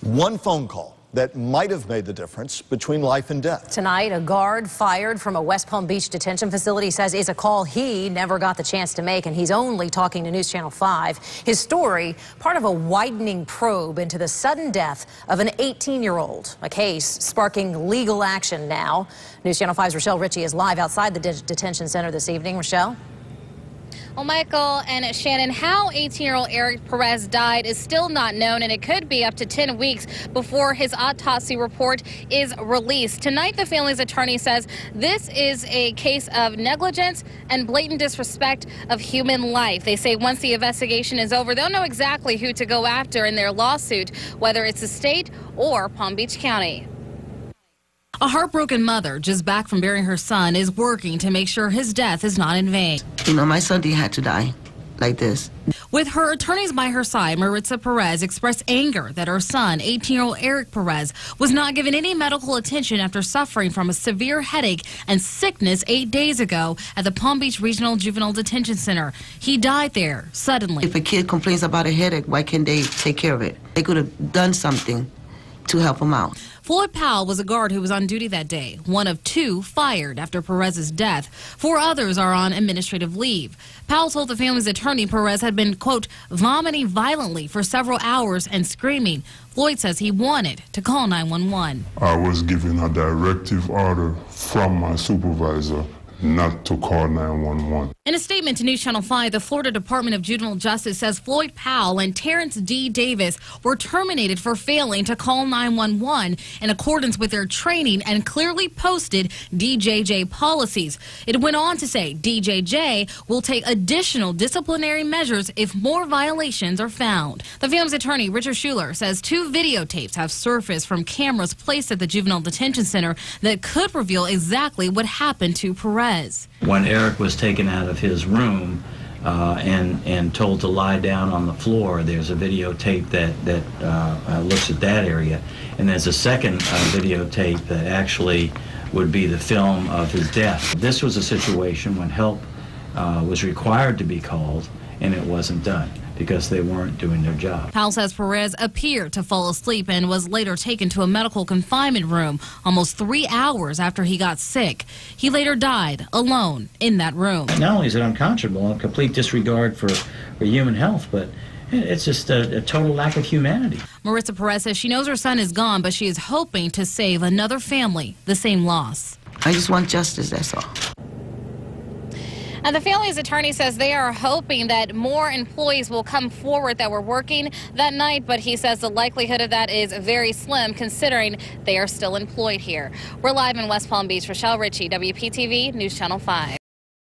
One phone call that might have made the difference between life and death. Tonight, a guard fired from a West Palm Beach detention facility says it's a call he never got the chance to make, and he's only talking to News Channel 5. His story, part of a widening probe into the sudden death of an 18-year-old, a case sparking legal action now. News Channel 5's Rochelle Ritchie is live outside the detention center this evening. Rochelle? Well, Michael and Shannon, how 18-year-old Eric Perez died is still not known, and it could be up to 10 weeks before his autopsy report is released. Tonight, the family's attorney says this is a case of negligence and blatant disrespect of human life. They say once the investigation is over, they'll know exactly who to go after in their lawsuit, whether it's the state or Palm Beach County. A heartbroken mother, just back from burying her son, is working to make sure his death is not in vain. You know, my son didn't have to die like this. With her attorneys by her side, Maritza Perez expressed anger that her son, 18-year-old Eric Perez, was not given any medical attention after suffering from a severe headache and sickness 8 days ago at the Palm Beach Regional Juvenile Detention Center. He died there suddenly. If a kid complains about a headache, why can't they take care of it? They could have done something to help him out. Floyd Powell was a guard who was on duty that day, one of two fired after Perez's death. 4 others are on administrative leave. Powell told the family's attorney Perez had been, quote, vomiting violently for several hours and screaming. Floyd says he wanted to call 911. I was given a directive order from my supervisor not to call 911. In a statement to News Channel 5, the Florida Department of Juvenile Justice says Floyd Powell and Terrence D. Davis were terminated for failing to call 911 in accordance with their training and clearly posted DJJ policies. It went on to say DJJ will take additional disciplinary measures if more violations are found. The family's attorney, Richard Schuler, says 2 videotapes have surfaced from cameras placed at the Juvenile Detention Center that could reveal exactly what happened to Perez. When Eric was taken out of his room and told to lie down on the floor, there's a videotape that looks at that area, and there's a second videotape that actually would be the film of his death. This was a situation when help was required to be called, and it wasn't done because they weren't doing their job. Powell says Perez appeared to fall asleep and was later taken to a medical confinement room almost 3 hours after he got sick. He later died alone in that room. Not only is it unconscionable and complete disregard for human health, but it's just a total lack of humanity. Maritza Perez says she knows her son is gone, but she is hoping to save another family the same loss. I just want justice, that's all. And the family's attorney says they are hoping that more employees will come forward that were working that night, but he says the likelihood of that is very slim considering they are still employed here. We're live in West Palm Beach. Rochelle Ritchie, WPTV News Channel 5.